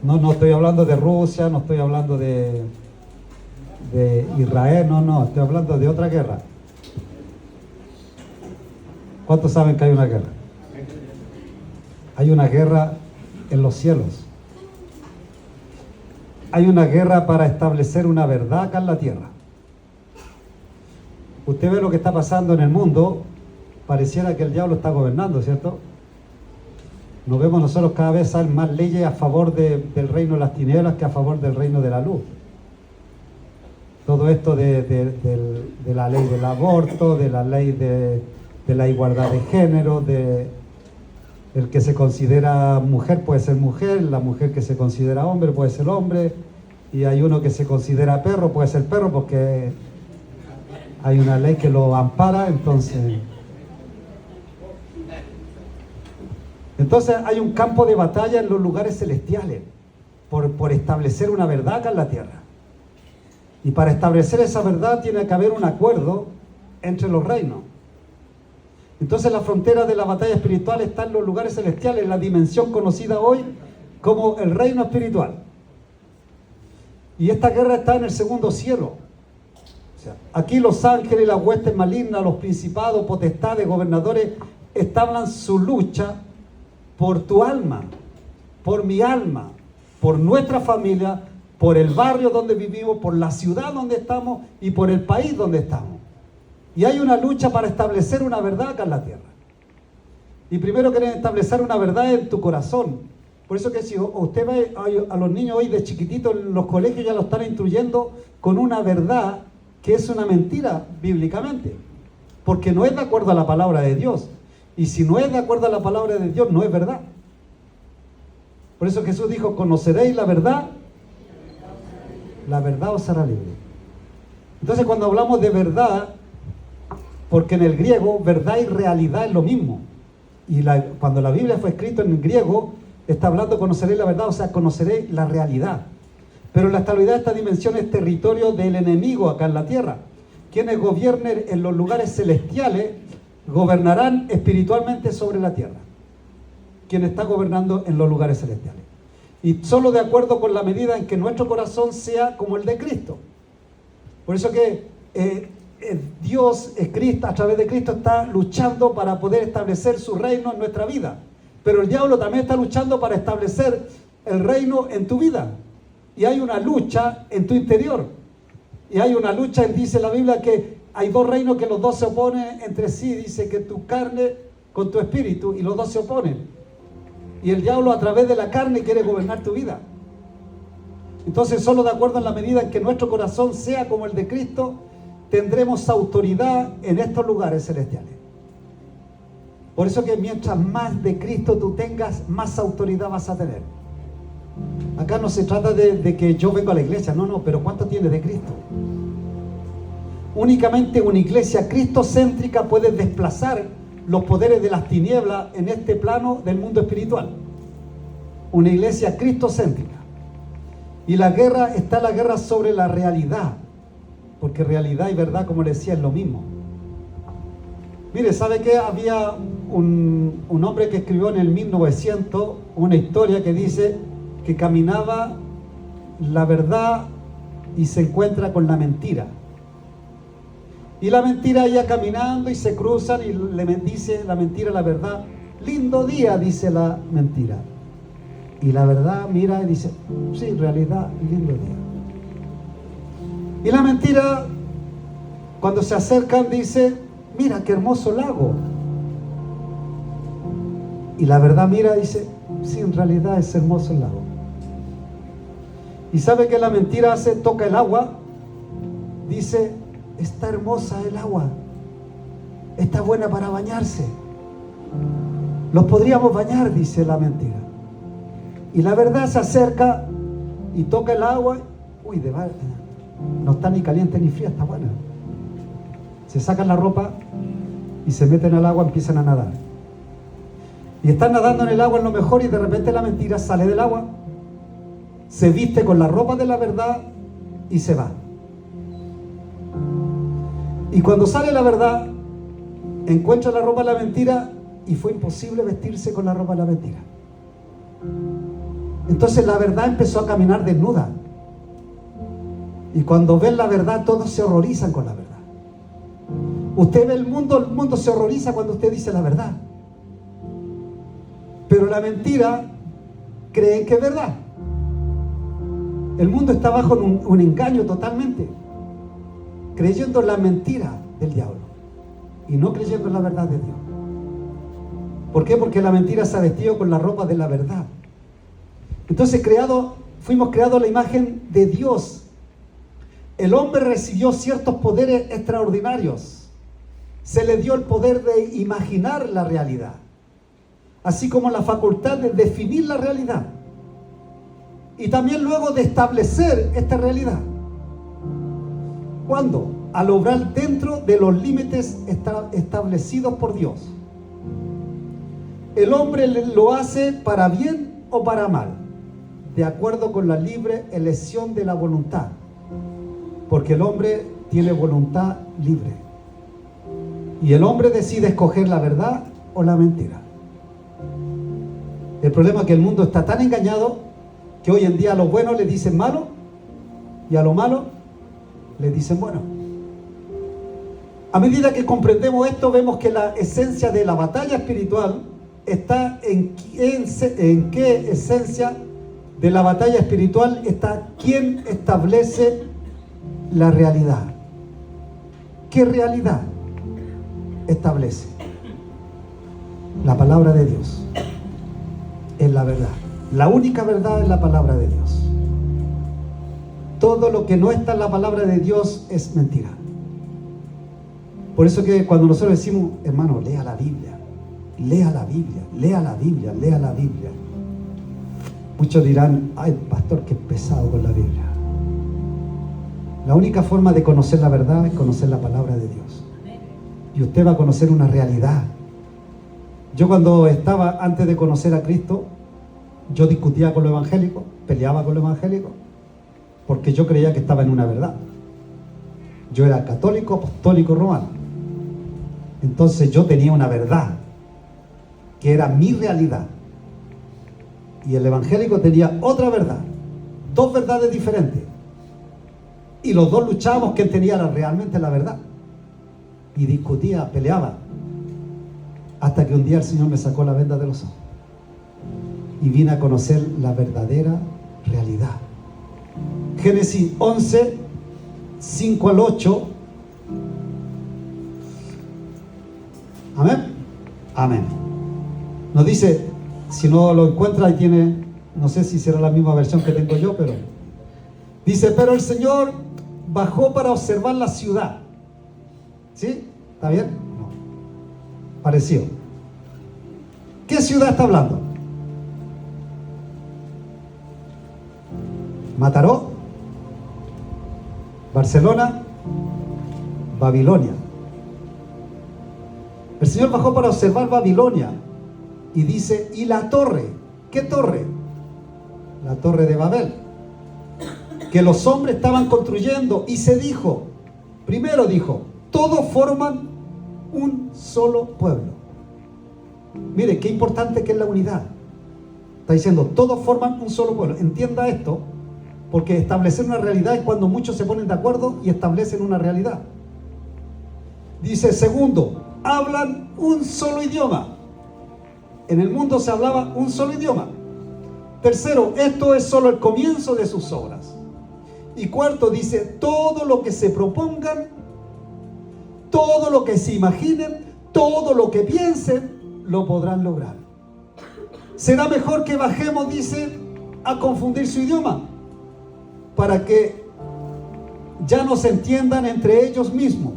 No, no estoy hablando de Rusia, no estoy hablando de Israel, no, estoy hablando de otra guerra. ¿Cuántos saben que hay una guerra? Hay una guerra en los cielos. Hay una guerra para establecer una verdad acá en la tierra. Usted ve lo que está pasando en el mundo, pareciera que el diablo está gobernando, ¿cierto? Nos vemos nosotros cada vez salen más leyes a favor del reino de las tinieblas que a favor del reino de la luz. Todo esto de la ley del aborto, de la ley de la igualdad de género, el que se considera mujer puede ser mujer, la mujer que se considera hombre puede ser hombre, y hay uno que se considera perro puede ser perro porque hay una ley que lo ampara. Entonces hay un campo de batalla en los lugares celestiales por establecer una verdad acá en la tierra. Y para establecer esa verdad tiene que haber un acuerdo entre los reinos. Entonces la frontera de la batalla espiritual está en los lugares celestiales, en la dimensión conocida hoy como el reino espiritual. Y esta guerra está en el segundo cielo. O sea, aquí los ángeles, las huestes malignas, los principados, potestades, gobernadores, establan su lucha por tu alma, por mi alma, por nuestra familia, por el barrio donde vivimos, por la ciudad donde estamos y por el país donde estamos. Y hay una lucha para establecer una verdad acá en la tierra. Y primero quieren establecer una verdad en tu corazón. Por eso que si usted ve a los niños hoy de chiquititos en los colegios, ya lo están instruyendo con una verdad que es una mentira bíblicamente. Porque no es de acuerdo a la palabra de Dios. Y si no es de acuerdo a la palabra de Dios, no es verdad. Por eso Jesús dijo, conoceréis la verdad os hará libre. Entonces cuando hablamos de verdad, porque en el griego verdad y realidad es lo mismo. Y cuando la Biblia fue escrita en griego, está hablando conoceréis la verdad, o sea, conoceréis la realidad. Pero la estabilidad de esta dimensión es territorio del enemigo acá en la tierra. Quienes gobiernen en los lugares celestiales gobernarán espiritualmente sobre la tierra. Quien está gobernando en los lugares celestiales. Y solo de acuerdo con la medida en que nuestro corazón sea como el de Cristo. Por eso que Dios, Cristo, a través de Cristo está luchando para poder establecer su reino en nuestra vida. Pero el diablo también está luchando para establecer el reino en tu vida. Y hay una lucha en tu interior. Y hay una lucha, dice la Biblia, que hay dos reinos que los dos se oponen entre sí. Dice que tu carne con tu espíritu, y los dos se oponen. Y el diablo a través de la carne quiere gobernar tu vida. Entonces solo de acuerdo en la medida en que nuestro corazón sea como el de Cristo, tendremos autoridad en estos lugares celestiales. Por eso que mientras más de Cristo tú tengas, más autoridad vas a tener. Acá no se trata de que yo vengo a la iglesia, no, pero ¿cuánto tienes de Cristo? Únicamente una iglesia cristocéntrica puede desplazar los poderes de las tinieblas en este plano del mundo espiritual. Una iglesia cristocéntrica. Y la guerra sobre la realidad, porque realidad y verdad, como le decía, es lo mismo. Mire, ¿sabe qué? Había un hombre que escribió en el 1900 una historia que dice que caminaba la verdad y se encuentra con la mentira. Y la mentira ella caminando y se cruzan y le dice la mentira a la verdad, lindo día, dice la mentira. Y la verdad mira y dice, sí, en realidad, lindo día. Y la mentira, cuando se acercan, dice, mira qué hermoso lago. Y la verdad mira y dice, sí, en realidad es hermoso el lago. Y sabe que la mentira hace, toca el agua, dice, está hermosa el agua, está buena para bañarse, los podríamos bañar, dice la mentira. Y la verdad se acerca y toca el agua, uy, no está ni caliente ni fría, está buena. Se sacan la ropa y se meten al agua, empiezan a nadar. Y están nadando en el agua en lo mejor y de repente la mentira sale del agua, se viste con la ropa de la verdad y se va. Y cuando sale la verdad, encuentra la ropa de la mentira y fue imposible vestirse con la ropa de la mentira. Entonces la verdad empezó a caminar desnuda. Y cuando ven la verdad, todos se horrorizan con la verdad. Usted ve el mundo se horroriza cuando usted dice la verdad. Pero la mentira creen que es verdad. El mundo está bajo un engaño totalmente, creyendo en la mentira del diablo y no creyendo en la verdad de Dios. ¿Por qué? Porque la mentira se ha vestido con la ropa de la verdad. Entonces fuimos creados a la imagen de Dios. El hombre recibió ciertos poderes extraordinarios. Se le dio el poder de imaginar la realidad, así como la facultad de definir la realidad y también luego de establecer esta realidad. ¿Cuándo? Al obrar dentro de los límites establecidos por Dios. El hombre lo hace para bien o para mal, de acuerdo con la libre elección de la voluntad, porque el hombre tiene voluntad libre y el hombre decide escoger la verdad o la mentira. El problema es que el mundo está tan engañado que hoy en día a lo bueno le dicen malo y a lo malo le dicen bueno. A medida que comprendemos esto, vemos que la esencia de la batalla espiritual está en qué esencia de la batalla espiritual está quién establece la realidad. ¿Qué realidad establece? La palabra de Dios es la verdad. La única verdad es la palabra de Dios. Todo lo que no está en la palabra de Dios es mentira. Por eso que cuando nosotros decimos, hermano, lea la Biblia, lea la Biblia, lea la Biblia, lea la Biblia. Muchos dirán, ay, pastor, qué pesado con la Biblia. La única forma de conocer la verdad es conocer la palabra de Dios. Y usted va a conocer una realidad. Yo cuando estaba, antes de conocer a Cristo, yo discutía con los evangélicos, peleaba con los evangélicos, porque yo creía que estaba en una verdad. Yo era católico, apostólico, romano. Entonces yo tenía una verdad, que era mi realidad. Y el evangélico tenía otra verdad, dos verdades diferentes. Y los dos luchábamos quién tenía realmente la verdad. Y discutía, peleaba, hasta que un día el Señor me sacó la venda de los ojos y vine a conocer la verdadera realidad. Génesis 11, 5 al 8. Amén. Amén. Nos dice, si no lo encuentra, ahí tiene, no sé si será la misma versión que tengo yo, pero dice, pero el Señor bajó para observar la ciudad. ¿Sí? ¿Está bien? No. Pareció. ¿Qué ciudad está hablando? Mataró, Barcelona, Babilonia. El Señor bajó para observar Babilonia y dice, y la torre, ¿qué torre? La torre de Babel, que los hombres estaban construyendo, y se dijo, primero dijo, todos forman un solo pueblo. Mire, qué importante que es la unidad. Está diciendo, todos forman un solo pueblo. Entienda esto, porque establecer una realidad es cuando muchos se ponen de acuerdo y establecen una realidad. Dice, segundo, hablan un solo idioma. En el mundo se hablaba un solo idioma. Tercero, esto es solo el comienzo de sus obras. Y cuarto, dice, todo lo que se propongan, todo lo que se imaginen, todo lo que piensen, lo podrán lograr. Será mejor que bajemos, dice, a confundir su idioma, para que ya no se entiendan entre ellos mismos.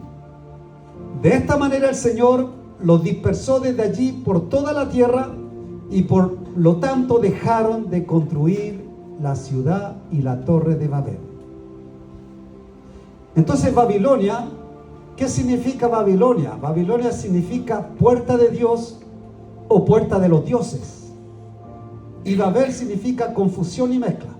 De esta manera el Señor los dispersó desde allí por toda la tierra, y por lo tanto dejaron de construir la ciudad y la torre de Babel. Entonces Babilonia, ¿qué significa Babilonia? Babilonia significa puerta de Dios o puerta de los dioses. Y Babel significa confusión y mezcla.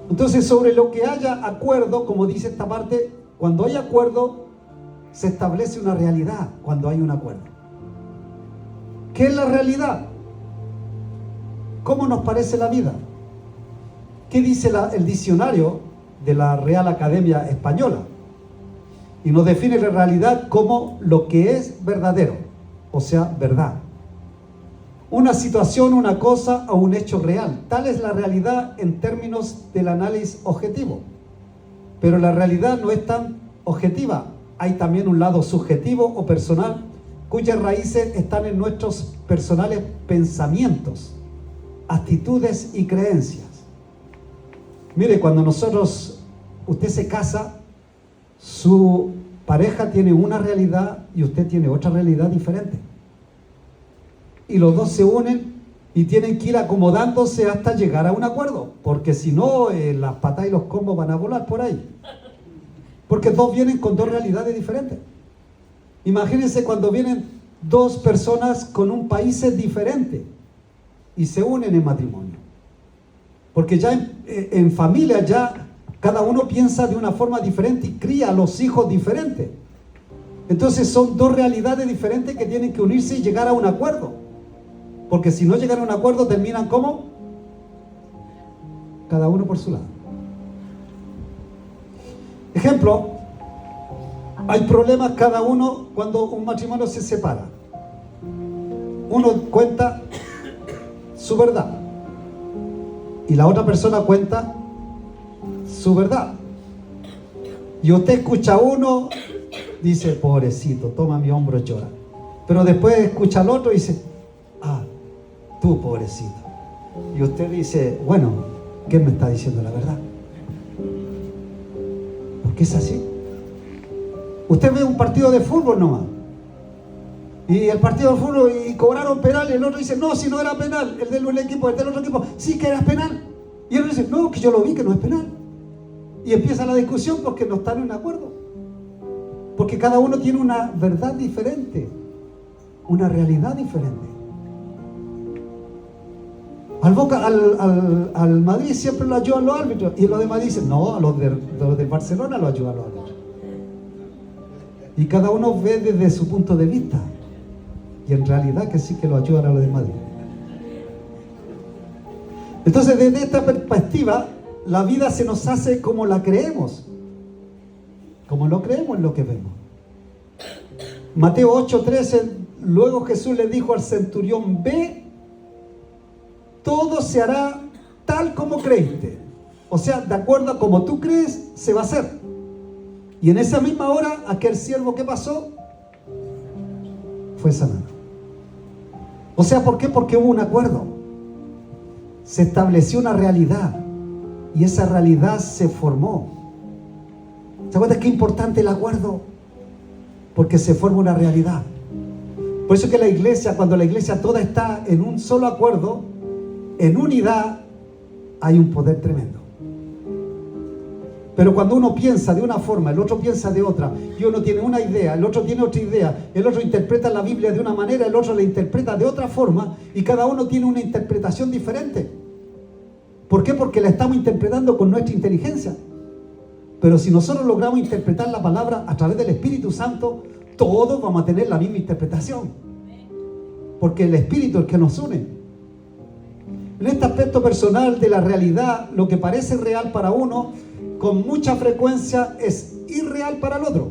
Entonces, sobre lo que haya acuerdo, como dice esta parte, cuando hay acuerdo, se establece una realidad cuando hay un acuerdo. ¿Qué es la realidad? ¿cómo nos parece la vida? ¿Qué dice el diccionario de la Real Academia Española? Y nos define la realidad como lo que es verdadero, o sea, verdad. Una situación, una cosa o un hecho real. Tal es la realidad en términos del análisis objetivo. Pero la realidad no es tan objetiva. Hay también un lado subjetivo o personal, cuyas raíces están en nuestros personales pensamientos, actitudes y creencias. Mire, cuando usted se casa, su pareja tiene una realidad y usted tiene otra realidad diferente. Y los dos se unen y tienen que ir acomodándose hasta llegar a un acuerdo, porque si no, las patas y los combos van a volar por ahí. Porque dos vienen con dos realidades diferentes. Imagínense cuando vienen dos personas con un país diferente y se unen en matrimonio. Porque ya en familia ya cada uno piensa de una forma diferente y cría a los hijos diferentes. Entonces son dos realidades diferentes que tienen que unirse y llegar a un acuerdo. Porque si no llegan a un acuerdo, terminan ¿cómo? Cada uno por su lado. Ejemplo, hay problemas cada uno cuando un matrimonio se separa. Uno cuenta su verdad y la otra persona cuenta su verdad. Y usted escucha a uno, dice, pobrecito, toma mi hombro y llora. Pero después escucha al otro y dice, ah, tú pobrecito. Y usted dice, bueno, ¿quién me está diciendo la verdad? Porque es así. Usted ve un partido de fútbol nomás. Y el partido de fútbol y cobraron penal y el otro dice, no, si no era penal. El del equipo, el del otro equipo, sí que era penal. Y el otro dice, no, que yo lo vi, que no es penal. Y empieza la discusión porque no están en acuerdo. Porque cada uno tiene una verdad diferente, una realidad diferente. Al Madrid siempre lo ayudan los árbitros. Y los de Madrid dicen, no, a los de Barcelona lo ayudan los árbitros. Y cada uno ve desde su punto de vista. Y en realidad que sí que lo ayudan a los de Madrid. Entonces, desde esta perspectiva, la vida se nos hace como la creemos. Como lo creemos en lo que vemos. Mateo 8:13, luego Jesús le dijo al centurión, ve, todo se hará tal como creíste. O sea, de acuerdo a como tú crees, se va a hacer. Y en esa misma hora, aquel siervo, ¿qué pasó? Fue sanado. O sea, ¿por qué? Porque hubo un acuerdo. Se estableció una realidad. Y esa realidad se formó. ¿Se acuerdan qué importante el acuerdo? Porque se forma una realidad. Por eso que la iglesia, cuando la iglesia toda está en un solo acuerdo, en unidad, hay un poder tremendo. Pero cuando uno piensa de una forma, el otro piensa de otra, y uno tiene una idea, el otro tiene otra idea, el otro interpreta la Biblia de una manera, el otro la interpreta de otra forma, y cada uno tiene una interpretación diferente. ¿Por qué? Porque la estamos interpretando con nuestra inteligencia. Pero si nosotros logramos interpretar la palabra a través del Espíritu Santo, todos vamos a tener la misma interpretación. Porque el Espíritu es el que nos une. En este aspecto personal de la realidad, lo que parece real para uno, con mucha frecuencia es irreal para el otro.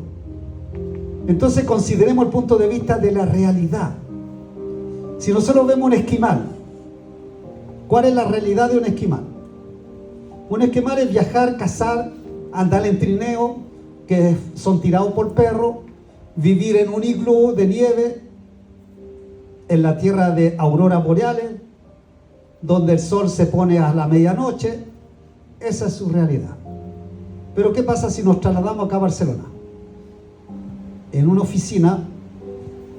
Entonces consideremos el punto de vista de la realidad. Si nosotros vemos un esquimal, ¿cuál es la realidad de un esquimal? Un esquimal es viajar, cazar, andar en trineo, que son tirados por perros, vivir en un iglú de nieve, en la tierra de auroras boreales, donde el sol se pone a la medianoche. Esa es su realidad. Pero ¿qué pasa si nos trasladamos acá a Barcelona? En una oficina,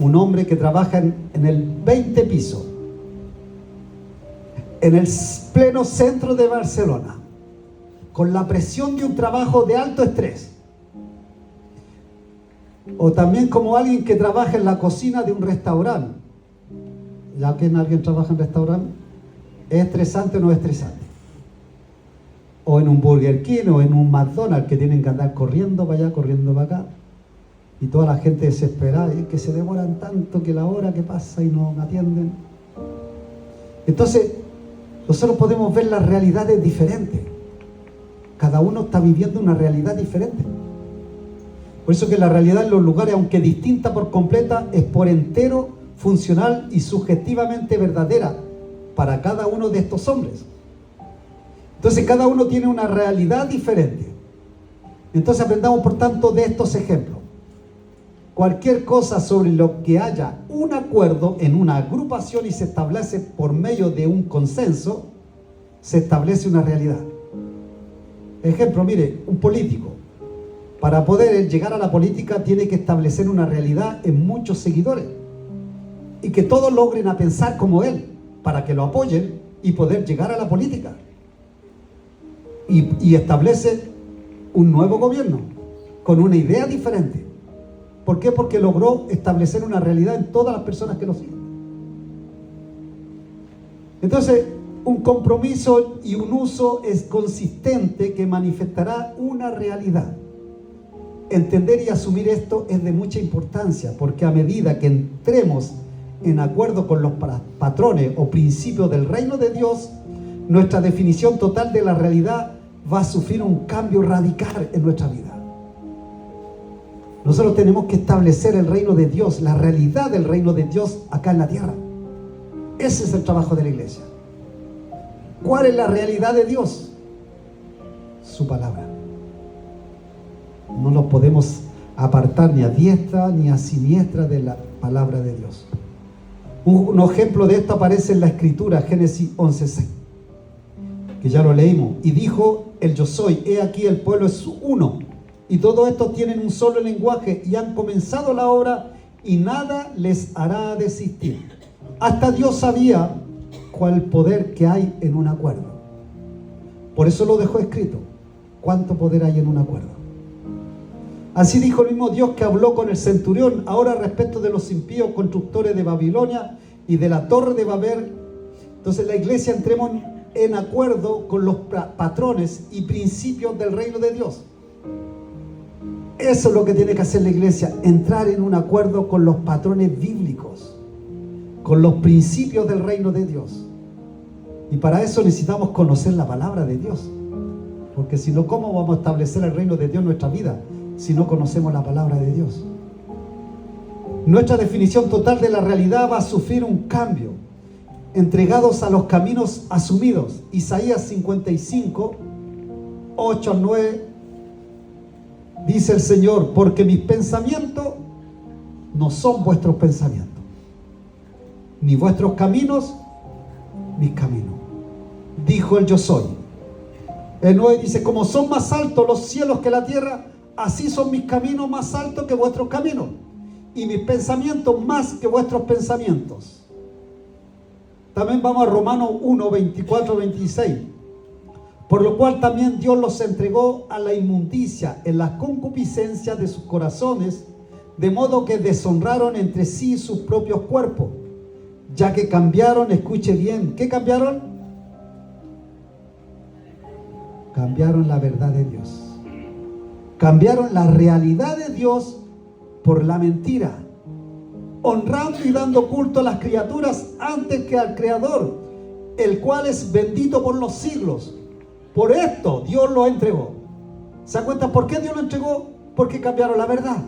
un hombre que trabaja en el 20 piso, en el pleno centro de Barcelona, con la presión de un trabajo de alto estrés. O también como alguien que trabaja en la cocina de un restaurante. ¿Ya que alguien trabaja en restaurante? ¿Es estresante o no es estresante? O en un Burger King o en un McDonald's, que tienen que andar corriendo para allá, corriendo para acá. Y toda la gente desesperada, que se demoran tanto, que la hora que pasa y no me atienden. Entonces, nosotros podemos ver las realidades diferentes. Cada uno está viviendo una realidad diferente. Por eso que la realidad en los lugares, aunque distinta por completa, es por entero funcional y subjetivamente verdadera para cada uno de estos hombres. Entonces cada uno tiene una realidad diferente. Entonces aprendamos por tanto de estos ejemplos. Cualquier cosa sobre lo que haya un acuerdo en una agrupación y se establece por medio de un consenso, se establece una realidad. Ejemplo, mire, un político, para poder llegar a la política tiene que establecer una realidad en muchos seguidores y que todos logren a pensar como él, para que lo apoyen y poder llegar a la política. Y establece un nuevo gobierno con una idea diferente. ¿Por qué? Porque logró establecer una realidad en todas las personas que lo siguen. Entonces, un compromiso y un uso es consistente que manifestará una realidad. Entender y asumir esto es de mucha importancia, porque a medida que entremos en acuerdo con los patrones o principios del reino de Dios, nuestra definición total de la realidad va a sufrir un cambio radical en nuestra vida. Nosotros tenemos que establecer el reino de Dios, la realidad del reino de Dios acá en la tierra. Ese es el trabajo de la iglesia. ¿Cuál es la realidad de Dios? Su palabra. No nos podemos apartar ni a diestra ni a siniestra de la palabra de Dios. Un ejemplo de esto aparece en la Escritura, Génesis 11:6, que ya lo leímos. Y dijo el yo soy, he aquí el pueblo es uno, y todos estos tienen un solo lenguaje, y han comenzado la obra, y nada les hará desistir. Hasta Dios sabía cuál poder que hay en un acuerdo. Por eso lo dejó escrito. ¿Cuánto poder hay en un acuerdo? Así dijo el mismo Dios que habló con el centurión ahora respecto de los impíos constructores de Babilonia y de la torre de Babel. Entonces la iglesia entremos en acuerdo con los patrones y principios del reino de Dios. Eso es lo que tiene que hacer la iglesia, entrar en un acuerdo con los patrones bíblicos, con los principios del reino de Dios. Y para eso necesitamos conocer la palabra de Dios, porque si no, ¿cómo vamos a establecer el reino de Dios en nuestra vida si no conocemos la palabra de Dios? Nuestra definición total de la realidad va a sufrir un cambio. Entregados a los caminos asumidos. Isaías 55, 8 al 9, dice el Señor, porque mis pensamientos no son vuestros pensamientos, ni vuestros caminos, mis caminos. Dijo el yo soy. El 9 dice, como son más altos los cielos que la tierra, así son mis caminos más altos que vuestros caminos, y mis pensamientos más que vuestros pensamientos. También vamos a Romanos 1, 24, 26. Por lo cual también Dios los entregó a la inmundicia en las concupiscencias de sus corazones, de modo que deshonraron entre sí sus propios cuerpos, ya que cambiaron, escuche bien, ¿qué cambiaron? Cambiaron la verdad de Dios. Cambiaron la realidad de Dios por la mentira, honrando y dando culto a las criaturas antes que al Creador, el cual es bendito por los siglos. Por esto Dios lo entregó. ¿Se dan cuenta por qué Dios lo entregó? Porque cambiaron la verdad.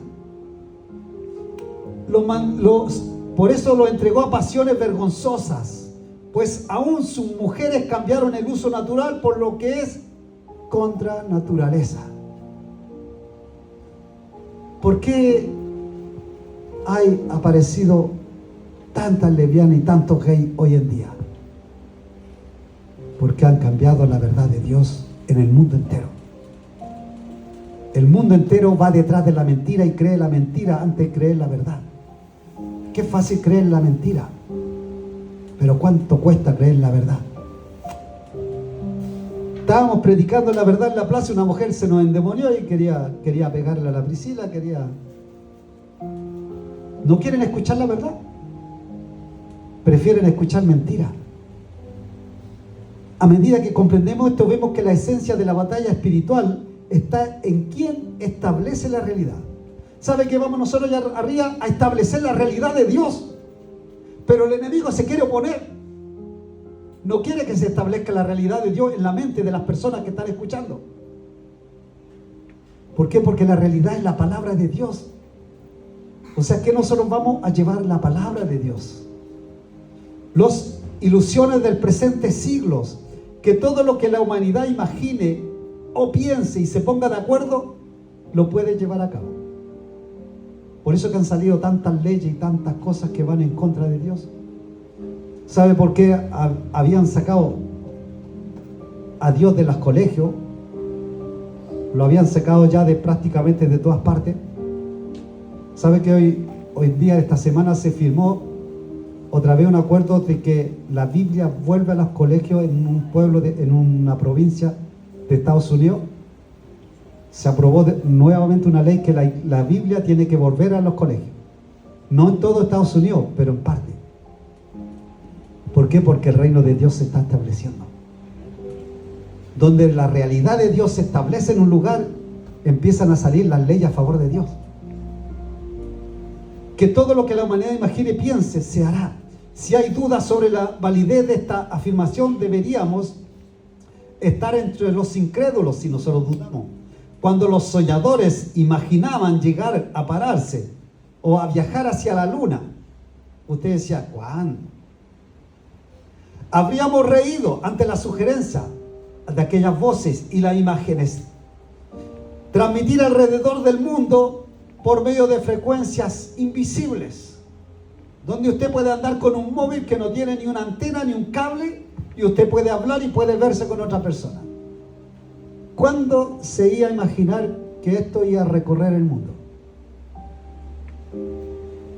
Por eso lo entregó a pasiones vergonzosas, pues aún sus mujeres cambiaron el uso natural por lo que es contra naturaleza. ¿Por qué hay aparecido tantas lesbianas y tantos gays hoy en día? Porque han cambiado la verdad de Dios en el mundo entero. El mundo entero va detrás de la mentira y cree la mentira antes de creer la verdad. Qué fácil creer la mentira, pero cuánto cuesta creer la verdad. Estábamos predicando la verdad en la plaza y una mujer se nos endemonió y quería pegarle a la Priscila, ¿No quieren escuchar la verdad? Prefieren escuchar mentira. A medida que comprendemos esto, vemos que la esencia de la batalla espiritual está en quien establece la realidad. ¿Sabe que vamos nosotros allá arriba a establecer la realidad de Dios? Pero el enemigo se quiere oponer. no quiere que se establezca la realidad de Dios en la mente de las personas que están escuchando. ¿Por qué? Porque la realidad es la palabra de Dios. O sea que nosotros vamos a llevar la palabra de Dios. Las ilusiones del presente siglos, que todo lo que la humanidad imagine o piense y se ponga de acuerdo, lo puede llevar a cabo. Por eso que han salido tantas leyes y tantas cosas que van en contra de Dios. ¿Sabe por qué habían sacado a Dios de los colegios? Lo habían sacado ya de prácticamente de todas partes. ¿Sabe que hoy día, esta semana, se firmó otra vez un acuerdo de que la Biblia vuelve a los colegios en un pueblo, en una provincia de Estados Unidos? Se aprobó nuevamente una ley que la Biblia tiene que volver a los colegios. No en todo Estados Unidos, pero en parte. ¿Por qué? Porque el reino de Dios se está estableciendo. Donde la realidad de Dios se establece en un lugar, empiezan a salir las leyes a favor de Dios. Que todo lo que la humanidad imagine y piense, se hará. Si hay dudas sobre la validez de esta afirmación, deberíamos estar entre los incrédulos si nosotros dudamos. Cuando los soñadores imaginaban llegar a pararse o a viajar hacia la luna, usted decía, ¿cuándo? Habríamos reído ante la sugerencia de aquellas voces y las imágenes. Transmitir alrededor del mundo por medio de frecuencias invisibles, donde usted puede andar con un móvil que no tiene ni una antena ni un cable, y usted puede hablar y puede verse con otra persona. ¿Cuándo se iba a imaginar que esto iba a recorrer el mundo?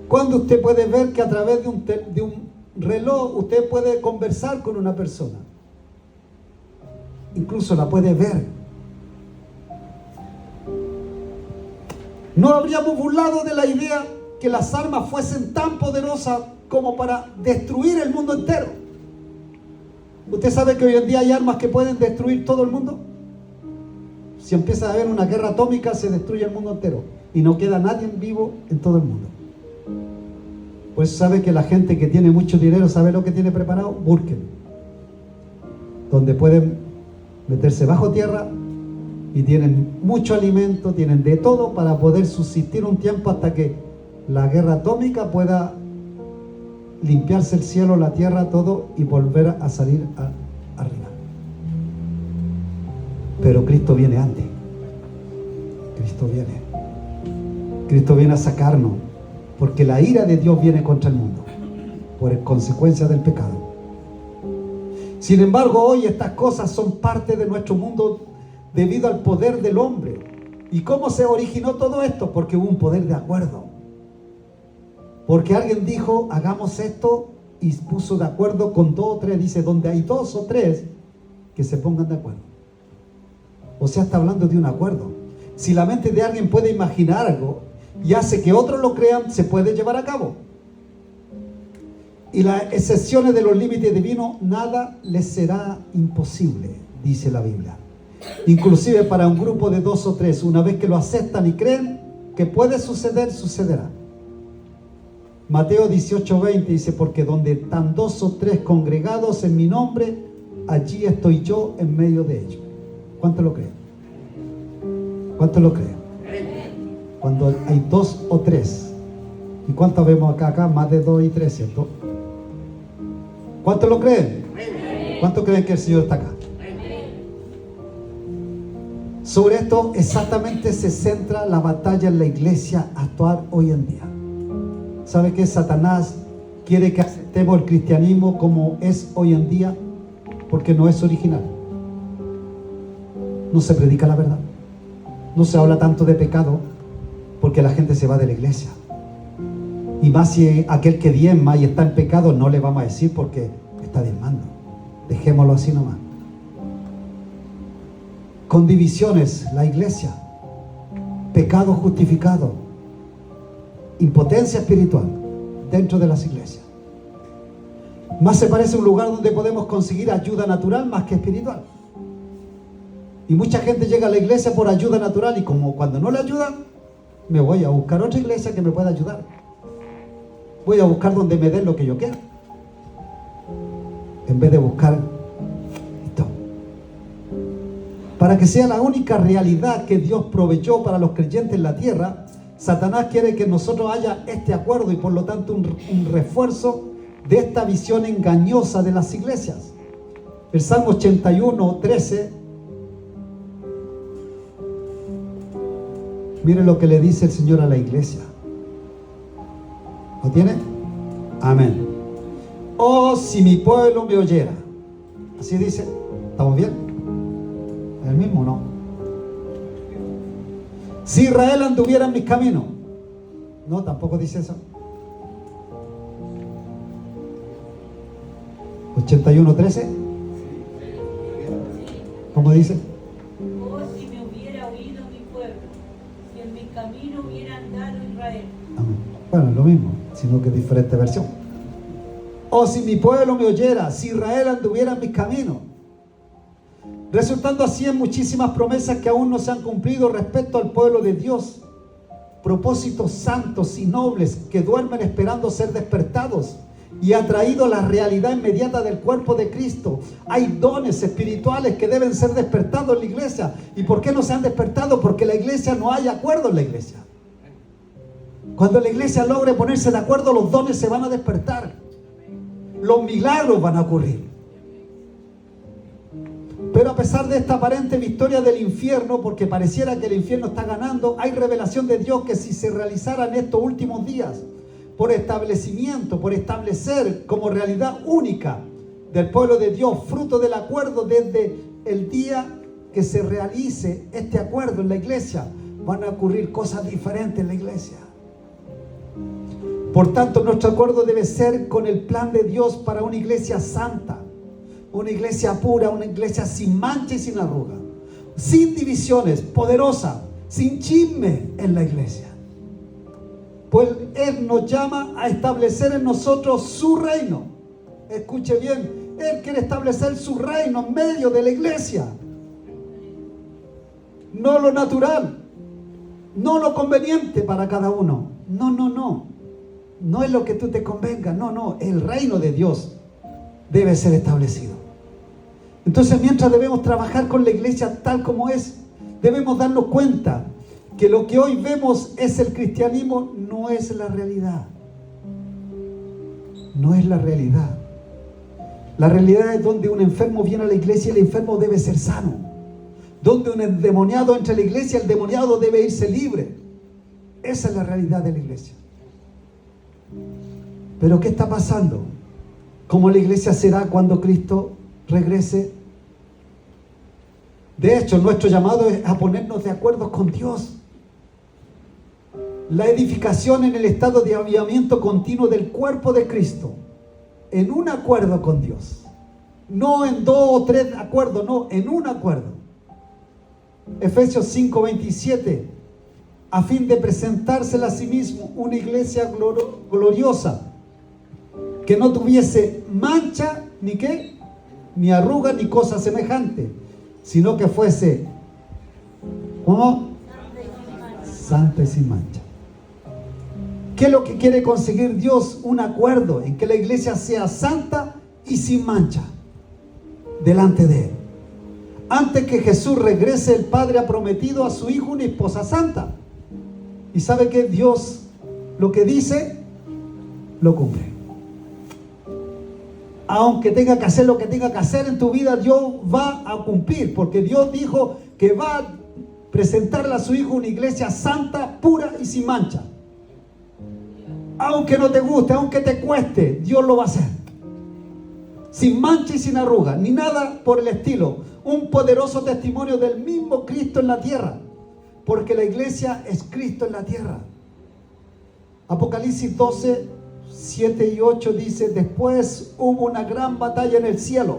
¿Cuándo usted puede ver que a través de un reloj usted puede conversar con una persona? Incluso la puede ver. No habríamos burlado de la idea que las armas fuesen tan poderosas como para destruir el mundo entero. ¿Usted sabe que hoy en día hay armas que pueden destruir todo el mundo? Si empieza a haber una guerra atómica, se destruye el mundo entero y no queda nadie vivo en todo el mundo. Pues sabe que la gente que tiene mucho dinero, ¿sabe lo que tiene preparado? Búnker, donde pueden meterse bajo tierra y tienen mucho alimento, tienen de todo para poder subsistir un tiempo hasta que la guerra atómica pueda limpiarse el cielo, la tierra, todo, y volver a salir arriba. Pero Cristo viene antes. Cristo viene. Cristo viene a sacarnos, porque la ira de Dios viene contra el mundo por consecuencia del pecado. Sin embargo, hoy estas cosas son parte de nuestro mundo debido al poder del hombre. ¿Y cómo se originó todo esto? Porque hubo un poder de acuerdo. Porque alguien dijo, hagamos esto, y puso de acuerdo con 2 o 3. Dice, donde hay 2 o 3, que se pongan de acuerdo. O sea, está hablando de un acuerdo. Si la mente de alguien puede imaginar algo y hace que otros lo crean, se puede llevar a cabo. Y las excepciones de los límites divinos, nada les será imposible, dice la Biblia. Inclusive para un grupo de 2 o 3, una vez que lo aceptan y creen que puede suceder, sucederá. Mateo 18:20 dice, porque donde están 2 o 3 congregados en mi nombre, allí estoy yo en medio de ellos. ¿Cuánto lo creen? ¿Cuánto lo creen? Cuando hay 2 o 3. ¿Y cuántos vemos acá? Más de 2 y 3, ¿cierto? ¿Cuánto lo creen? ¿Cuánto creen que el Señor está acá? Sobre esto exactamente se centra la batalla en la iglesia actual hoy en día. ¿Sabe que Satanás quiere que aceptemos el cristianismo como es hoy en día? Porque no es original. No se predica la verdad. No se habla tanto de pecado porque la gente se va de la iglesia. Y más si aquel que diezma y está en pecado, no le vamos a decir porque está diezmando. Dejémoslo así nomás. Con divisiones, la iglesia. Pecado justificado. Impotencia espiritual dentro de las iglesias. Más se parece a un lugar donde podemos conseguir ayuda natural más que espiritual. Y mucha gente llega a la iglesia por ayuda natural y como cuando no le ayudan, me voy a buscar otra iglesia que me pueda ayudar. Voy a buscar donde me den lo que yo quiero. en vez de buscar esto. Para que sea la única realidad que Dios proveyó para los creyentes en la tierra, Satanás quiere que nosotros haya este acuerdo y por lo tanto un refuerzo de esta visión engañosa de las iglesias. El Salmo 81, 13. Mire lo que le dice el Señor a la iglesia. ¿Lo tiene? Amén. Oh, si mi pueblo me oyera. Así dice. ¿Estamos bien? ¿El mismo no? Si Israel anduviera en mis caminos. No, tampoco dice eso. 81:13. ¿Cómo dice? Oh, si me hubiera oído mi pueblo, si en mi camino hubiera andado Israel. Amén. Bueno, es lo mismo, sino que diferente versión. Oh, si mi pueblo me oyera, si Israel anduviera en mis caminos. Resultando así en muchísimas promesas que aún no se han cumplido respecto al pueblo de Dios. Propósitos santos y nobles que duermen esperando ser despertados y atraídos a la realidad inmediata del cuerpo de Cristo. Hay dones espirituales que deben ser despertados en la iglesia. ¿Y por qué no se han despertado? Porque la iglesia no hay acuerdo en la iglesia. Cuando la iglesia logre ponerse de acuerdo, los dones se van a despertar. Los milagros van a ocurrir. Pero a pesar de esta aparente victoria del infierno, porque pareciera que el infierno está ganando, hay revelación de Dios que si se realizara en estos últimos días, por establecimiento, por establecer como realidad única del pueblo de Dios, fruto del acuerdo desde el día que se realice este acuerdo en la iglesia, van a ocurrir cosas diferentes en la iglesia. Por tanto, nuestro acuerdo debe ser con el plan de Dios para una iglesia santa, una iglesia pura, una iglesia sin mancha y sin arruga, sin divisiones, poderosa, sin chisme en la iglesia. Pues Él nos llama a establecer en nosotros su reino. Escuche bien, Él quiere establecer su reino en medio de la iglesia. No lo natural, no lo conveniente para cada uno. No. No es lo que tú te convenga, no. El reino de Dios debe ser establecido. Entonces, mientras debemos trabajar con la iglesia tal como es, debemos darnos cuenta que lo que hoy vemos es el cristianismo, no es la realidad. No es la realidad. La realidad es donde un enfermo viene a la iglesia y el enfermo debe ser sano. Donde un endemoniado entra a la iglesia, el endemoniado debe irse libre. Esa es la realidad de la iglesia. Pero ¿qué está pasando? ¿Cómo la iglesia será cuando Cristo regrese? De hecho, nuestro llamado es a ponernos de acuerdo con Dios. La edificación en el estado de avivamiento continuo del cuerpo de Cristo, en un acuerdo con Dios. No en 2 o 3 acuerdos, no, en un acuerdo. Efesios 5:27, a fin de presentársela a sí mismo una iglesia gloriosa, que no tuviese mancha, ni qué, ni arruga, ni cosa semejante, sino que fuese, ¿cómo? Santa y sin mancha. ¿Qué es lo que quiere conseguir Dios? Un acuerdo en que la iglesia sea santa y sin mancha delante de Él. Antes que Jesús regrese, el Padre ha prometido a su Hijo una esposa santa. ¿Y sabe que Dios lo que dice, lo cumple? Aunque tenga que hacer lo que tenga que hacer en tu vida, Dios va a cumplir, porque Dios dijo que va a presentarle a su Hijo una iglesia santa, pura y sin mancha. Aunque no te guste, aunque te cueste, Dios lo va a hacer. Sin mancha y sin arruga, ni nada por el estilo. Un poderoso testimonio del mismo Cristo en la tierra, porque la iglesia es Cristo en la tierra. Apocalipsis 12, 7 y 8 dice: después hubo una gran batalla en el cielo.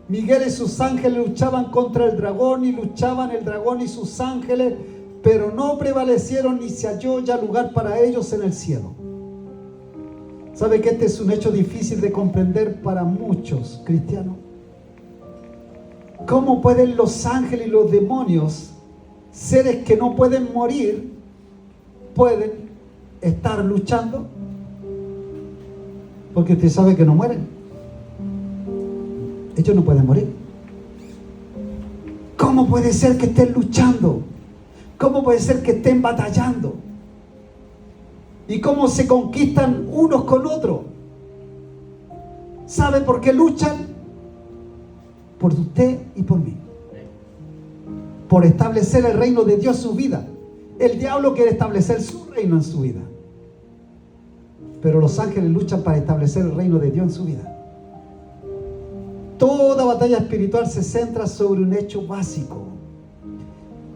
Miguel y sus ángeles luchaban contra el dragón, y luchaban el dragón y sus ángeles, pero no prevalecieron, ni se halló ya lugar para ellos en el cielo. ¿Sabe que este es un hecho difícil de comprender para muchos cristianos? ¿Cómo pueden los ángeles y los demonios, seres que no pueden morir, pueden estar luchando? Porque usted sabe que no mueren. ellos no pueden morir. ¿Cómo puede ser que estén luchando? ¿Cómo puede ser que estén batallando? ¿Y cómo se conquistan unos con otros? ¿Sabe por qué luchan? Por usted y por mí. Por establecer el reino de Dios en su vida. El diablo quiere establecer su reino en su vida. Pero los ángeles luchan para establecer el reino de Dios en su vida. Toda batalla espiritual se centra sobre un hecho básico.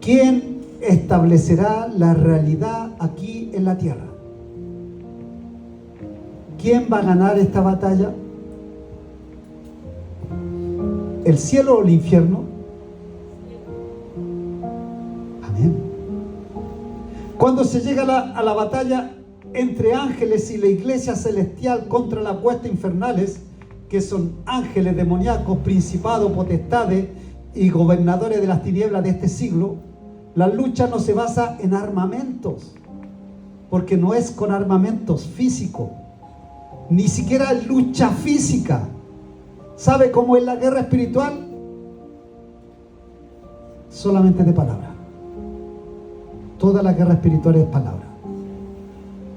¿Quién establecerá la realidad aquí en la tierra? ¿Quién va a ganar esta batalla? ¿El cielo o el infierno? Amén. Cuando se llega a la batalla entre ángeles y la iglesia celestial contra las huestes infernales, que son ángeles demoníacos, principados, potestades y gobernadores de las tinieblas de este siglo, la lucha no se basa en armamentos, porque no es con armamentos físicos, ni siquiera lucha física. ¿Sabe cómo es la guerra espiritual? Solamente de palabra. Toda la guerra espiritual es palabra.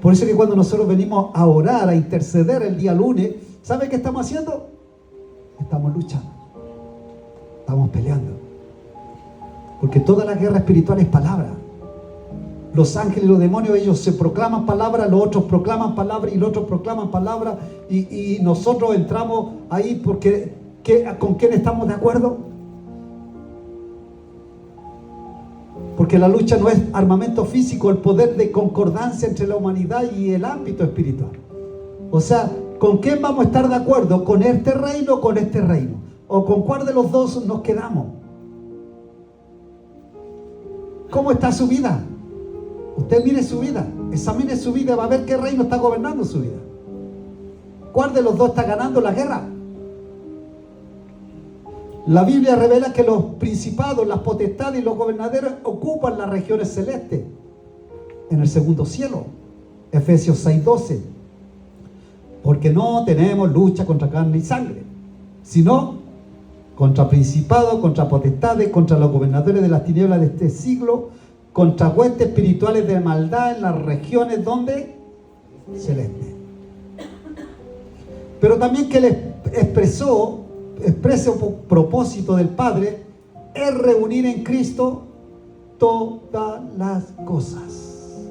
Por eso que cuando nosotros venimos a orar, a interceder el día lunes, ¿sabe qué estamos haciendo? Estamos luchando. Estamos peleando. Porque toda la guerra espiritual es palabra. Los ángeles y los demonios, ellos se proclaman palabra, los otros proclaman palabra y los otros proclaman palabra, y nosotros entramos ahí porque ¿con quién estamos de acuerdo? Porque la lucha no es armamento físico, el poder de concordancia entre la humanidad y el ámbito espiritual. O sea, ¿con quién vamos a estar de acuerdo? ¿Con este reino o con este reino? ¿O con cuál de los dos nos quedamos? ¿Cómo está su vida? Usted mire su vida, examine su vida, va a ver qué reino está gobernando su vida. ¿Cuál de los dos está ganando la guerra? La Biblia revela que los principados, las potestades y los gobernadores ocupan las regiones celestes en el segundo cielo. Efesios 6:12. Porque no tenemos lucha contra carne y sangre, sino contra principados, contra potestades, contra los gobernadores de las tinieblas de este siglo, contra huestes espirituales de maldad en las regiones donde celestes. Pero también que el expreso propósito del Padre es reunir en Cristo todas las cosas.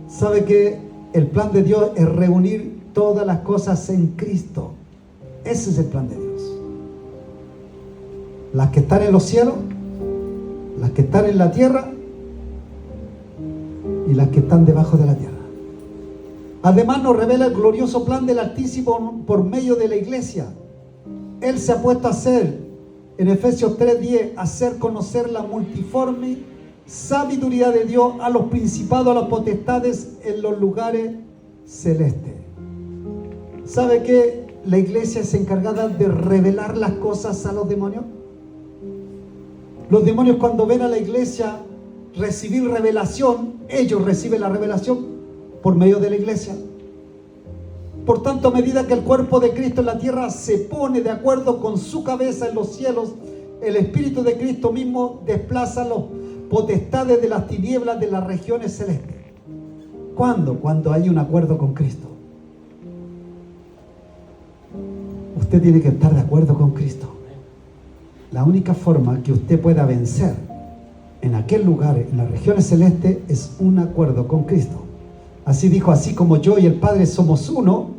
¿Sabe que el plan de Dios es reunir todas las cosas en Cristo? Ese es el plan de Dios. Las que están en los cielos, las que están en la tierra y las que están debajo de la tierra. Además nos revela el glorioso plan del Altísimo por medio de la iglesia. Él se ha puesto a hacer, en Efesios 3:10, hacer conocer la multiforme sabiduría de Dios a los principados, a las potestades en los lugares celestes. ¿Sabe que la iglesia es encargada de revelar las cosas a los demonios? Los demonios, cuando ven a la iglesia recibir revelación, ellos reciben la revelación por medio de la iglesia. Por tanto, a medida que el cuerpo de Cristo en la tierra se pone de acuerdo con su cabeza en los cielos, el Espíritu de Cristo mismo desplaza los potestades de las tinieblas de las regiones celestes. ¿Cuándo? Cuando hay un acuerdo con Cristo. Usted tiene que estar de acuerdo con Cristo. La única forma que usted pueda vencer en aquel lugar, en las regiones celestes, es un acuerdo con Cristo. Así dijo: así como yo y el Padre somos uno,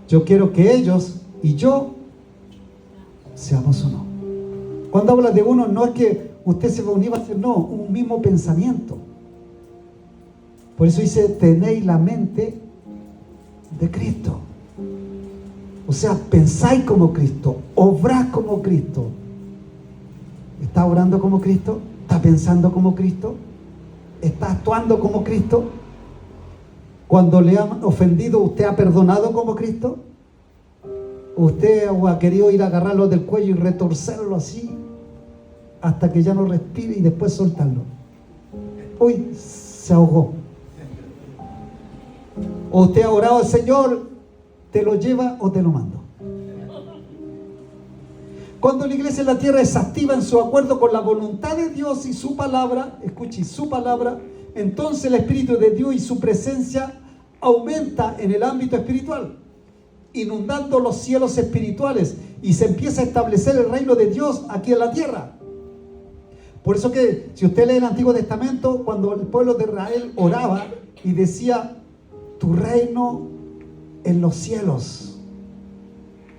yo quiero que ellos y yo seamos uno. Cuando habla de uno, no es que usted se va a unir, no, un mismo pensamiento. Por eso dice: tenéis la mente de Cristo. O sea, pensáis como Cristo, obrás como Cristo. ¿Está orando como Cristo? ¿Está pensando como Cristo? ¿Está actuando como Cristo? Cuando le han ofendido, ¿usted ha perdonado como Cristo? ¿Usted ha querido ir a agarrarlo del cuello y retorcerlo así hasta que ya no respire y después soltarlo? Uy, se ahogó. ¿O usted ha orado al Señor, te lo lleva o te lo mando? Cuando la iglesia en la tierra es activa en su acuerdo con la voluntad de Dios y su palabra, escuche, su palabra, entonces el Espíritu de Dios y su presencia aumenta en el ámbito espiritual, inundando los cielos espirituales, y se empieza a establecer el reino de Dios aquí en la tierra. Por eso que si usted lee el Antiguo Testamento, cuando el pueblo de Israel oraba y decía, tu reino en los cielos,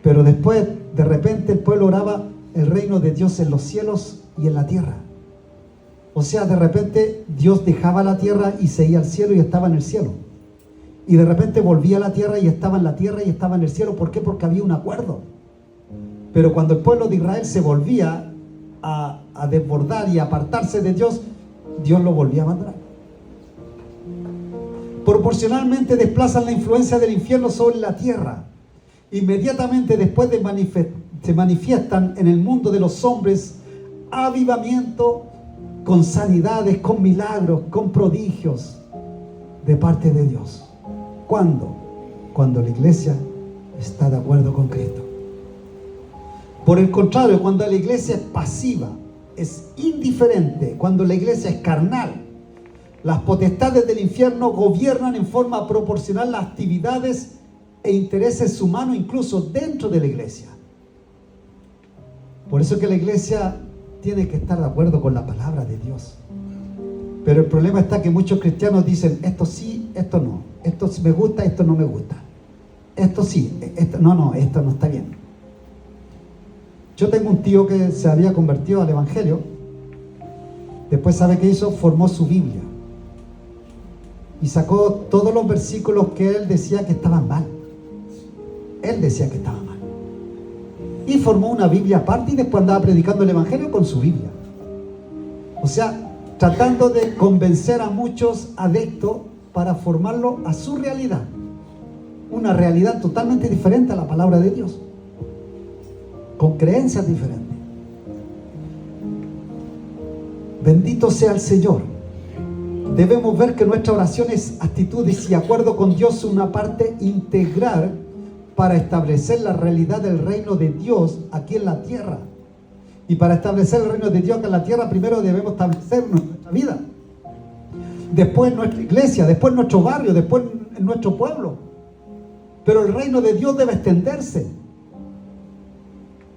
pero después de repente el pueblo oraba, el reino de Dios en los cielos y en la tierra. O sea, de repente Dios dejaba la tierra y se iba al cielo y estaba en el cielo. Y de repente volvía a la tierra y estaba en la tierra y estaba en el cielo. ¿Por qué? Porque había un acuerdo. Pero cuando el pueblo de Israel se volvía a desbordar y a apartarse de Dios, Dios lo volvía a abandonar. Proporcionalmente desplazan la influencia del infierno sobre la tierra. Inmediatamente después se manifiestan en el mundo de los hombres avivamiento con sanidades, con milagros, con prodigios de parte de Dios. ¿Cuándo? Cuando la iglesia está de acuerdo con Cristo. Por el contrario, cuando la iglesia es pasiva, es indiferente, cuando la iglesia es carnal, las potestades del infierno gobiernan en forma proporcional las actividades e intereses humanos, incluso dentro de la iglesia. Por eso que la iglesia tiene que estar de acuerdo con la palabra de Dios. Pero el problema está que muchos cristianos dicen, esto sí, esto no, esto me gusta, esto no me gusta, esto sí, esto no está bien. Yo tengo un tío que se había convertido al evangelio, después ¿sabe qué hizo? Formó su Biblia y sacó todos los versículos que él decía que estaban mal. Él decía que estaba mal. Y formó una Biblia aparte y después andaba predicando el evangelio con su Biblia. O sea, tratando de convencer a muchos adeptos para formarlo a su realidad. Una realidad totalmente diferente a la palabra de Dios. Con creencias diferentes. Bendito sea el Señor. Debemos ver que nuestra oración es actitudes y acuerdo con Dios es una parte integral para establecer la realidad del reino de Dios aquí en la tierra. Y para establecer el reino de Dios aquí en la tierra, primero debemos establecer nuestra vida. Después nuestra iglesia, después nuestro barrio, después en nuestro pueblo. Pero el reino de Dios debe extenderse.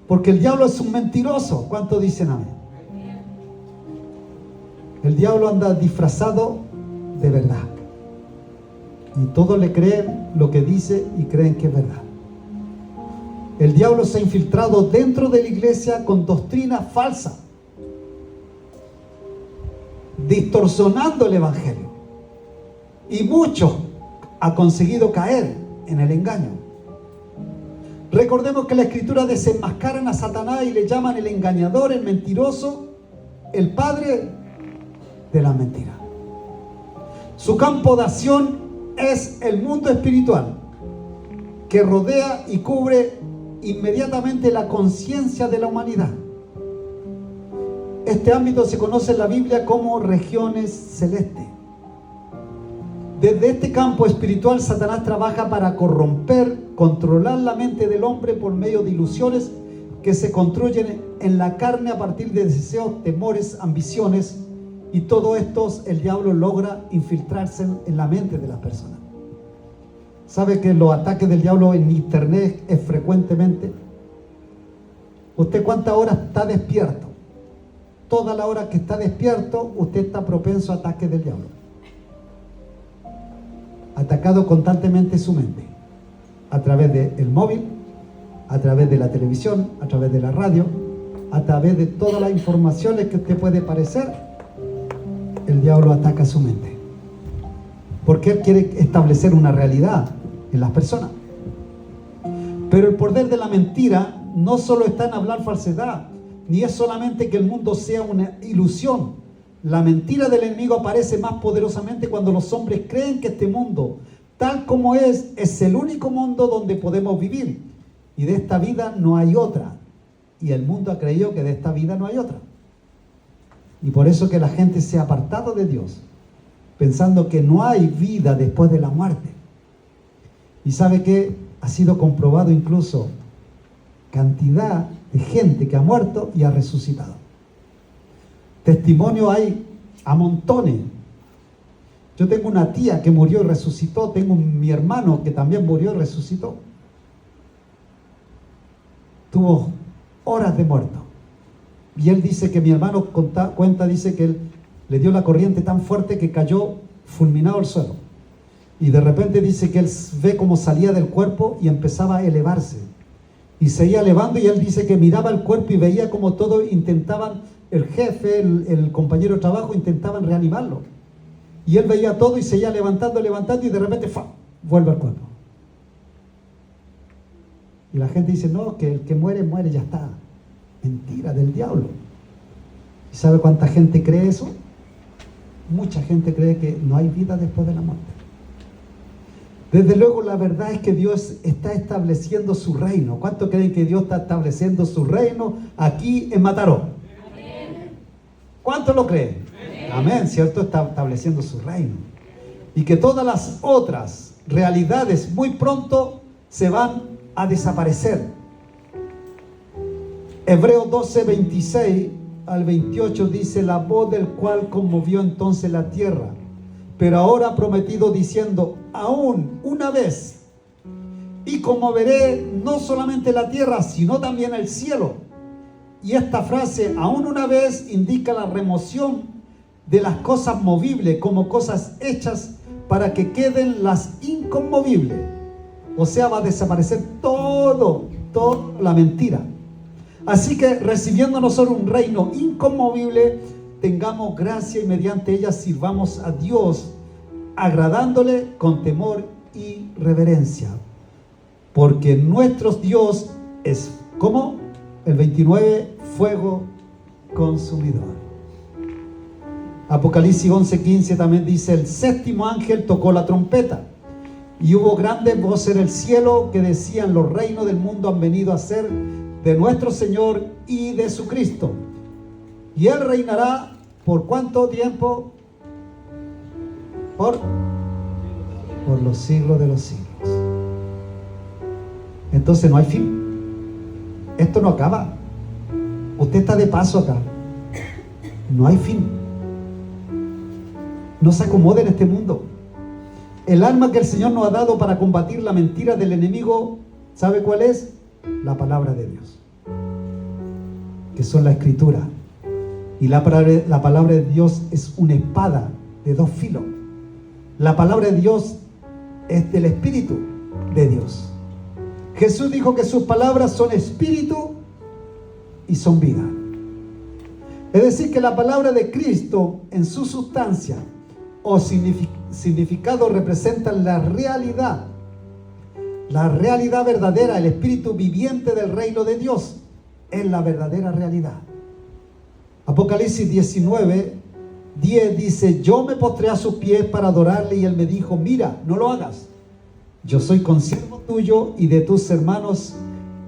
Porque el diablo es un mentiroso. ¿Cuántos dicen amén? El diablo anda disfrazado de verdad. Y todos le creen lo que dice y creen que es verdad. El diablo se ha infiltrado dentro de la iglesia con doctrina falsa, distorsionando el evangelio. Y muchos han conseguido caer en el engaño. Recordemos que la escritura desenmascaran a Satanás y le llaman el engañador, el mentiroso, el padre de la mentira. Su campo de acción es el mundo espiritual, que rodea y cubre inmediatamente la conciencia de la humanidad. Este ámbito se conoce en la Biblia como regiones celestes. Desde este campo espiritual, Satanás trabaja para corromper, controlar la mente del hombre por medio de ilusiones que se construyen en la carne a partir de deseos, temores, ambiciones, y todo esto el diablo logra infiltrarse en la mente de las personas. ¿Sabe que los ataques del diablo en internet es frecuentemente? ¿Usted cuántas horas está despierto? Toda la hora que está despierto, usted está propenso a ataques del diablo. Atacado constantemente su mente, a través del móvil, a través de la televisión, a través de la radio, a través de todas las informaciones que usted puede parecer, el diablo ataca su mente. Porque él quiere establecer una realidad en las personas. Pero el poder de la mentira no solo está en hablar falsedad, ni es solamente que el mundo sea una ilusión. La mentira del enemigo aparece más poderosamente cuando los hombres creen que este mundo, tal como es el único mundo donde podemos vivir. Y de esta vida no hay otra. Y el mundo ha creído que de esta vida no hay otra. Y por eso que la gente se ha apartado de Dios, pensando que no hay vida después de la muerte. Y sabe que ha sido comprobado incluso cantidad de gente que ha muerto y ha resucitado. Testimonio hay a montones. Yo tengo una tía que murió y resucitó, tengo mi hermano que también murió y resucitó. Tuvo horas de muerto. Y él dice que mi hermano dice que él le dio la corriente tan fuerte que cayó fulminado al suelo. Y de repente dice que él ve cómo salía del cuerpo y empezaba a elevarse. Y seguía elevando, y él dice que miraba el cuerpo y veía como todos intentaban, el jefe, el compañero de trabajo, intentaban reanimarlo. Y él veía todo y seguía levantando, y de repente vuelve al cuerpo. Y la gente dice, no, que el que muere, muere, ya está. Mentira del diablo. ¿Y sabe cuánta gente cree eso? Mucha gente cree que no hay vida después de la muerte. Desde luego, la verdad es que Dios está estableciendo su reino. ¿Cuántos creen que Dios está estableciendo su reino aquí en Mataró? ¿Cuántos lo creen? Amén, ¿cierto? Está estableciendo su reino. Y que todas las otras realidades muy pronto se van a desaparecer. Hebreos 12, 26 al 28 dice: la voz del cual conmovió entonces la tierra, pero ahora ha prometido diciendo: aún una vez, y conmoveré no solamente la tierra, sino también el cielo. Y esta frase, aún una vez, indica la remoción de las cosas movibles como cosas hechas para que queden las inconmovibles. O sea, va a desaparecer toda la mentira. Así que, recibiendo nosotros un reino inconmovible, tengamos gracia y mediante ella sirvamos a Dios, agradándole con temor y reverencia. Porque nuestro Dios es, ¿cómo? El 29, fuego consumidor. Apocalipsis 11:15 también dice: el séptimo ángel tocó la trompeta, y hubo grandes voces en el cielo que decían: los reinos del mundo han venido a ser de nuestro Señor y de su Cristo, y Él reinará ¿por cuánto tiempo? Por los siglos de los siglos. Entonces no hay fin. Esto no acaba. Usted está de paso acá. No hay fin. No se acomode en este mundo. El arma que el Señor nos ha dado para combatir la mentira del enemigo, ¿sabe cuál es? La palabra de Dios, que son la Escritura. Y la palabra de Dios es una espada de dos filos. La palabra de Dios es del Espíritu de Dios. Jesús dijo que sus palabras son espíritu y son vida. Es decir, que la palabra de Cristo en su sustancia o significado representan la realidad verdadera. El espíritu viviente del reino de Dios es la verdadera realidad. Apocalipsis 19, 10 dice: yo me postré a sus pies para adorarle, y él me dijo: mira, no lo hagas. Yo soy consiervo tuyo y de tus hermanos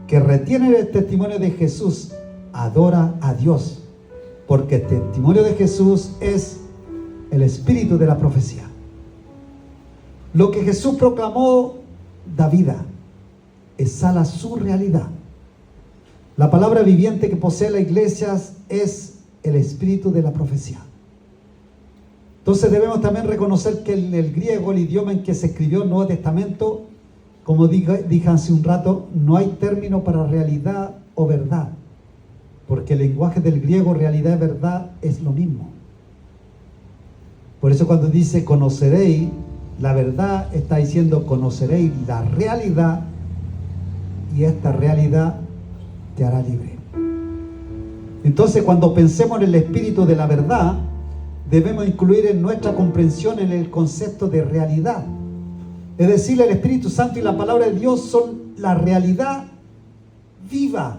que retienen el testimonio de Jesús. Adora a Dios, porque el testimonio de Jesús es el espíritu de la profecía. Lo que Jesús proclamó da vida, exhala su realidad. La palabra viviente que posee la iglesia es el espíritu de la profecía. Entonces debemos también reconocer que en el griego, el idioma en que se escribió el Nuevo Testamento, como dije hace un rato, no hay término para realidad o verdad, porque el lenguaje del griego, realidad y verdad, es lo mismo. Por eso cuando dice conoceréis la verdad, está diciendo conoceréis la realidad, y esta realidad te hará libre. Entonces, cuando pensemos en el espíritu de la verdad, debemos incluir en nuestra comprensión en el concepto de realidad. Es decir, el Espíritu Santo y la palabra de Dios son la realidad viva,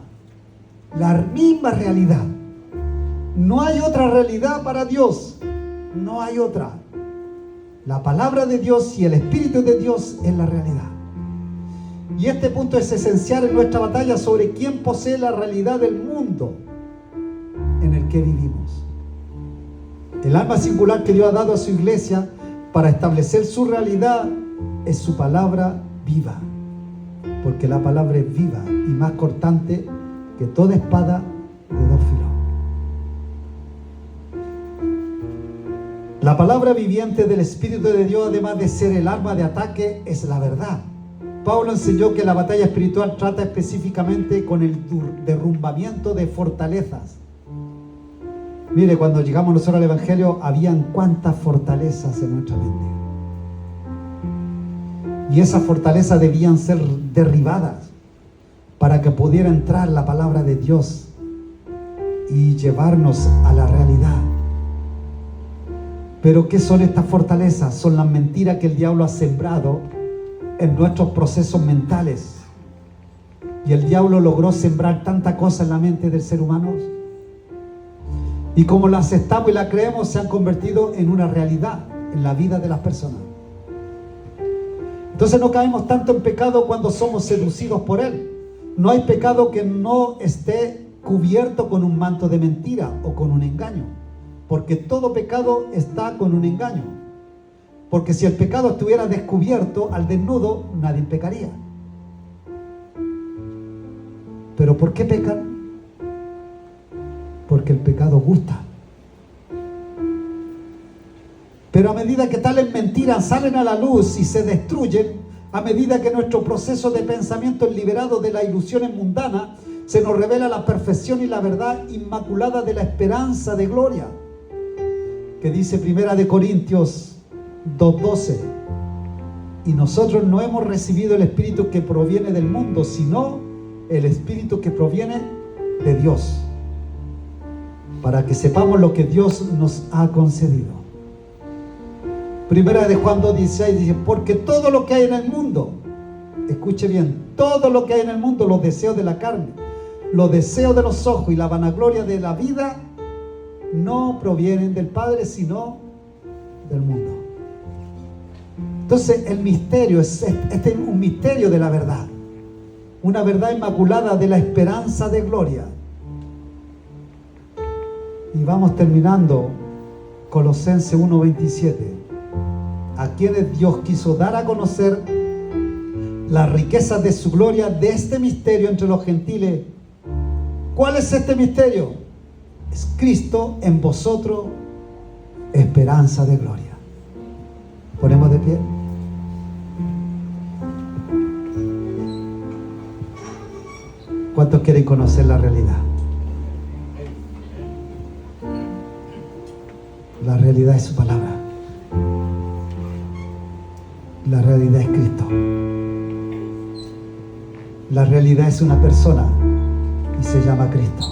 la misma realidad. No hay otra realidad para Dios, no hay otra. La palabra de Dios y el Espíritu de Dios es la realidad. Y este punto es esencial en nuestra batalla sobre quién posee la realidad del mundo en el que vivimos. El alma singular que Dios ha dado a su iglesia para establecer su realidad es su palabra viva. porque la palabra es viva y más cortante que toda espada de dos filos. La palabra viviente del Espíritu de Dios, además de ser el arma de ataque, es la verdad. Pablo enseñó que la batalla espiritual trata específicamente con el derrumbamiento de fortalezas. Mire, cuando llegamos nosotros al Evangelio, habían cuántas fortalezas en nuestra mente. Y esas fortalezas debían ser derribadas para que pudiera entrar la palabra de Dios y llevarnos a la realidad. Pero ¿qué son estas fortalezas? Son las mentiras que el diablo ha sembrado en nuestros procesos mentales. Y el diablo logró sembrar tanta cosa en la mente del ser humano. Y como la aceptamos y la creemos, se han convertido en una realidad en la vida de las personas. Entonces no caemos tanto en pecado cuando somos seducidos por él. No hay pecado que no esté cubierto con un manto de mentira o con un engaño. Porque todo pecado está con un engaño. Porque si el pecado estuviera descubierto al desnudo, nadie pecaría. ¿Pero por qué pecan? Porque el pecado gusta. Pero a medida que tales mentiras salen a la luz y se destruyen, a medida que nuestro proceso de pensamiento es liberado de las ilusiones mundanas, se nos revela la perfección y la verdad inmaculada de la esperanza de gloria, que dice 1 Corintios 2:12. Y nosotros no hemos recibido el espíritu que proviene del mundo, sino el espíritu que proviene de Dios, para que sepamos lo que Dios nos ha concedido. 1 Juan 2:16 dice: porque todo lo que hay en el mundo, escuche bien, todo lo que hay en el mundo, los deseos de la carne, los deseos de los ojos y la vanagloria de la vida, no provienen del Padre, sino del mundo. Entonces el misterio este es un misterio de la verdad, una verdad inmaculada de la esperanza de gloria. Y vamos terminando. Colosenses 1:27. A quienes Dios quiso dar a conocer las riquezas de su gloria, de este misterio entre los gentiles. ¿Cuál es este misterio? Es Cristo en vosotros, esperanza de gloria. ¿Ponemos de pie? ¿Cuántos quieren conocer la realidad? La realidad es su palabra. La realidad es Cristo. La realidad es una persona y se llama Cristo.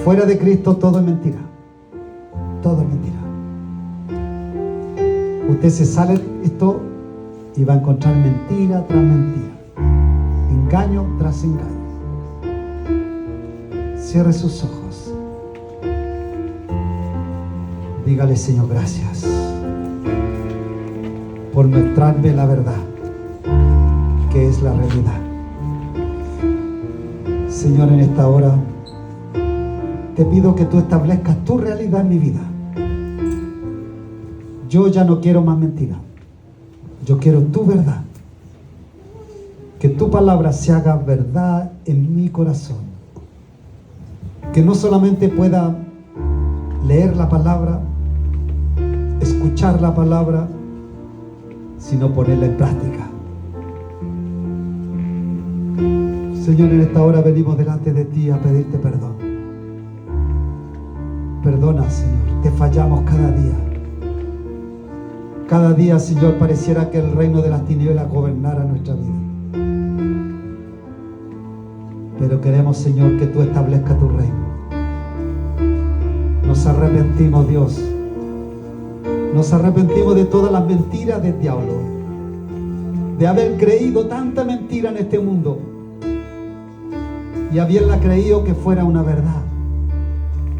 Fuera de Cristo todo es mentira. Todo es mentira. Usted se sale de Cristo y va a encontrar mentira tras mentira, engaño tras engaño. Cierre sus ojos. Dígale: Señor, gracias por mostrarme la verdad, que es la realidad. Señor, en esta hora te pido que tú establezcas tu realidad en mi vida. Yo ya no quiero más mentira. Yo quiero tu verdad. Que tu palabra se haga verdad en mi corazón. Que no solamente pueda leer la palabra, escuchar la palabra, sino ponerla en práctica. Señor, en esta hora venimos delante de ti a pedirte perdón. Perdona, Señor, te fallamos cada día. Cada día, Señor, pareciera que el reino de las tinieblas gobernara nuestra vida. Pero queremos, Señor, que tú establezcas tu reino. Nos arrepentimos, Dios. Nos arrepentimos de todas las mentiras del diablo, de haber creído tanta mentira en este mundo y haberla creído que fuera una verdad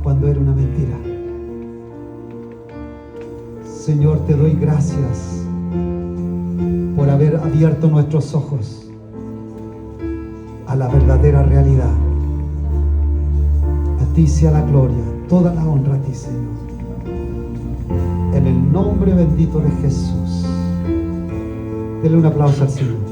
cuando era una mentira. Señor, te doy gracias por haber abierto nuestros ojos a la verdadera realidad. A ti sea la gloria, toda la honra a ti, Señor. En el nombre bendito de Jesús. Denle un aplauso al Señor.